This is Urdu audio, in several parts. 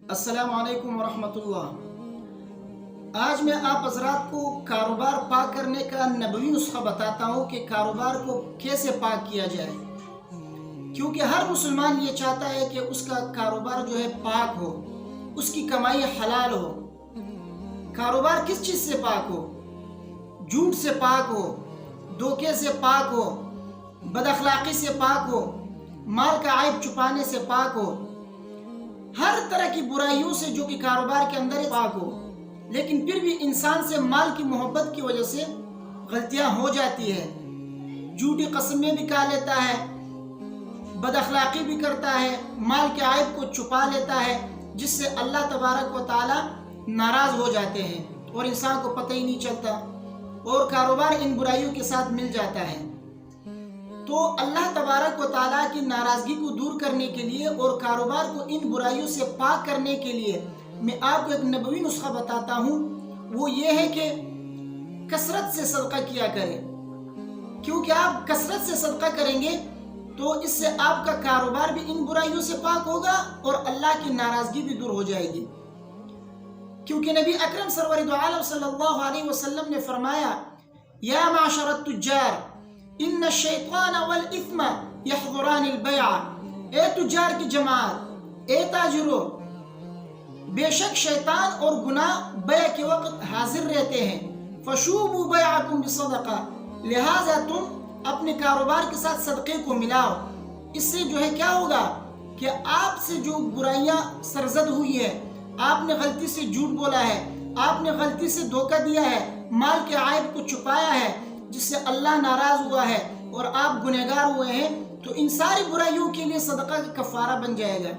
السلام علیکم ورحمۃ اللہ۔ آج میں آپ حضرات کو کاروبار پاک کرنے کا نبوی نسخہ بتاتا ہوں کہ کاروبار کو کیسے پاک کیا جائے، کیونکہ ہر مسلمان یہ چاہتا ہے کہ اس کا کاروبار جو ہے پاک ہو، اس کی کمائی حلال ہو۔ کاروبار کس چیز سے پاک ہو؟ جھوٹ سے پاک ہو، دھوکے سے پاک ہو، بد اخلاقی سے پاک ہو، مال کا عیب چھپانے سے پاک ہو، ہر طرح کی برائیوں سے جو کہ کاروبار کے اندر پاک ہو۔ لیکن پھر بھی انسان سے مال کی محبت کی وجہ سے غلطیاں ہو جاتی ہے، جھوٹی قسمیں بھی کھا لیتا ہے، بد اخلاقی بھی کرتا ہے، مال کے عیب کو چھپا لیتا ہے، جس سے اللہ تبارک و تعالی ناراض ہو جاتے ہیں اور انسان کو پتہ ہی نہیں چلتا اور کاروبار ان برائیوں کے ساتھ مل جاتا ہے۔ تو اللہ تبارک و تعالیٰ کی ناراضگی کو دور کرنے کے لیے اور کاروبار کو ان برائیوں سے پاک کرنے کے لیے میں آپ کو ایک نبوی نسخہ بتاتا ہوں۔ وہ یہ ہے کہ کثرت سے صدقہ کیا کریں، کیونکہ آپ کثرت سے صدقہ کریں گے تو اس سے آپ کا کاروبار بھی ان برائیوں سے پاک ہوگا اور اللہ کی ناراضگی بھی دور ہو جائے گی۔ کیونکہ نبی اکرم سرور دو عالم صلی اللہ علیہ وسلم نے فرمایا، یا معشر التجار ان الشیطان والاثم یحضران البیع، اے تجار کی جماعت، اے تاجروں، بے شک شیطان اور گناہ بیع کے وقت حاضر رہتے ہیں۔ فشوبوا بیعکم بصدقہ، لہٰذا تم اپنے کاروبار کے ساتھ صدقے کو ملاؤ۔ اس سے جو ہے کیا ہوگا کہ آپ سے جو برائیاں سرزد ہوئی ہے، آپ نے غلطی سے جھوٹ بولا ہے، آپ نے غلطی سے دھوکہ دیا ہے، مال کے عیب کو چھپایا ہے جس سے اللہ ناراض ہوا ہے اور آپ گنہگار ہوئے ہیں، تو ان ساری برائیوں کے لیے صدقہ کا کفارہ بن جائے گا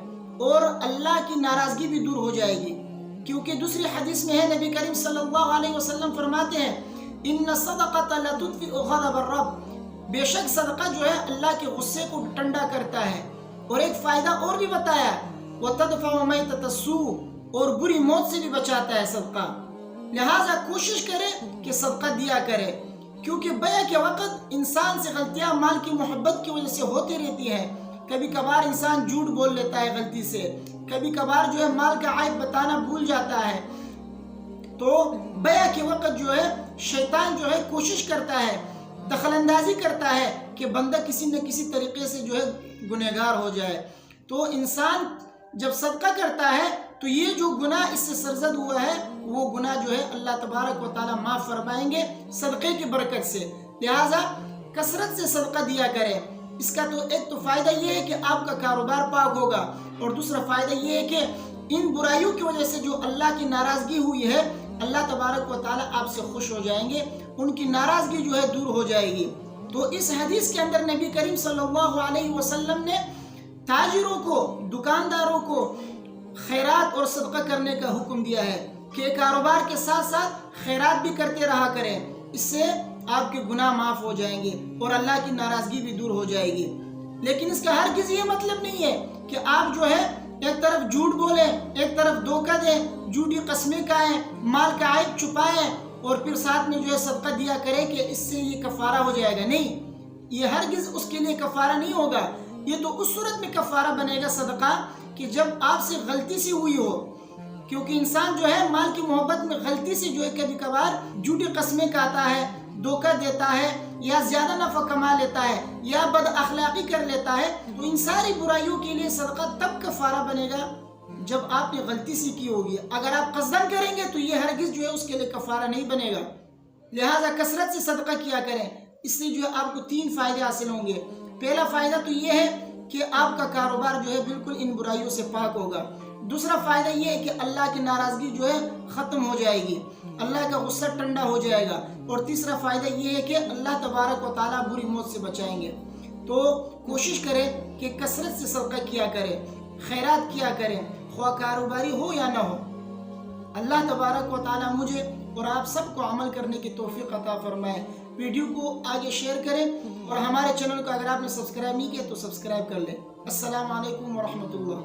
اور اللہ کی ناراضگی بھی دور ہو جائے گی۔ کیونکہ دوسری حدیث میں ہے، نبی کریم صلی اللہ علیہ وسلم فرماتے ہیں، ان الصدقۃ لتطفئ غضب الرب، بے شک صدقہ جو ہے اللہ کے غصے کو ٹھنڈا کرتا ہے۔ اور ایک فائدہ اور بھی بتایا، وتدفع میتۃ السوء، اور بری موت سے بھی بچاتا ہے صدقہ۔ لہٰذا کوشش کرے کہ صدقہ دیا کرے، کیونکہ بیع کے وقت انسان سے غلطیاں مال کی محبت کی وجہ سے ہوتی رہتی ہیں۔ کبھی کبھار انسان جھوٹ بول لیتا ہے غلطی سے، کبھی کبھار جو ہے مال کا عیب بتانا بھول جاتا ہے۔ تو بیع کے وقت جو ہے شیطان جو ہے کوشش کرتا ہے، دخل اندازی کرتا ہے کہ بندہ کسی نہ کسی طریقے سے جو ہے گنہگار ہو جائے۔ تو انسان جب صدقہ کرتا ہے تو یہ جو گناہ اس سے سرزد ہوا ہے وہ گناہ جو ہے اللہ تبارک و تعالیٰ معاف فرمائیں گے صدقے کی برکت سے۔ لہٰذا کثرت سے صدقہ دیا کریں۔ اس کا تو ایک تو فائدہ یہ ہے کہ آپ کا کاروبار پاک ہوگا، اور دوسرا فائدہ یہ ہے کہ ان برائیوں کی وجہ سے جو اللہ کی ناراضگی ہوئی ہے، اللہ تبارک و تعالیٰ آپ سے خوش ہو جائیں گے، ان کی ناراضگی جو ہے دور ہو جائے گی۔ تو اس حدیث کے اندر نبی کریم صلی اللہ علیہ وسلم نے تاجروں کو، دکانداروں کو خیرات اور صدقہ کرنے کا حکم دیا ہے کہ کاروبار کے ساتھ ساتھ خیرات بھی کرتے رہا کریں، اس سے آپ کے گناہ معاف ہو جائیں گے اور اللہ کی ناراضگی بھی دور ہو جائے گی۔ لیکن اس کا ہرگز یہ مطلب نہیں ہے کہ آپ جو ہے ایک طرف جھوٹ بولیں، ایک طرف دھوکہ دیں، جھوٹی قسمیں کھائیں، مال کا عیب چھپائیں اور پھر ساتھ میں جو ہے صدقہ دیا کریں کہ اس سے یہ کفارہ ہو جائے گا۔ نہیں، یہ ہرگز اس کے لیے کفارہ نہیں ہوگا۔ یہ تو اس صورت میں کفارہ بنے گا صدقہ کہ جب آپ سے غلطی سے ہوئی ہو، کیونکہ انسان جو ہے مال کی محبت میں غلطی سے جو ہے کبھی کبھار جھوٹی قسمیں کھاتا ہے، دھوکہ دیتا ہے، یا زیادہ نفع کما لیتا ہے، یا بد اخلاقی کر لیتا ہے، تو ان ساری برائیوں کے لیے صدقہ تب کفارہ بنے گا جب آپ نے غلطی سے کی ہوگی۔ اگر آپ قصدن کریں گے تو یہ ہرگز جو ہے اس کے لیے کفارہ نہیں بنے گا۔ لہٰذا کثرت سے صدقہ کیا کریں، اس سے جو ہے آپ کو 3 فائدے حاصل ہوں گے۔ پہلا فائدہ تو یہ ہے کہ آپ کا کاروبار جو ہے بالکل ان برائیوں سے پاک ہوگا۔ دوسرا فائدہ یہ ہے کہ اللہ کی ناراضگی جو ہے ختم ہو جائے گی، اللہ کا غصہ ٹھنڈا ہو جائے گا۔ اور تیسرا فائدہ یہ ہے کہ اللہ تبارک و تعالیٰ بری موت سے بچائیں گے۔ تو کوشش کریں کہ کثرت سے صدقہ کیا کریں، خیرات کیا کریں، خواہ کاروباری ہو یا نہ ہو۔ اللہ تبارک و تعالیٰ مجھے اور آپ سب کو عمل کرنے کی توفیق عطا فرمائے۔ ویڈیو کو آگے شیئر کریں اور ہمارے چینل کو اگر آپ نے سبسکرائب نہیں کیا تو سبسکرائب کر لیں۔ السلام علیکم ورحمۃ اللہ۔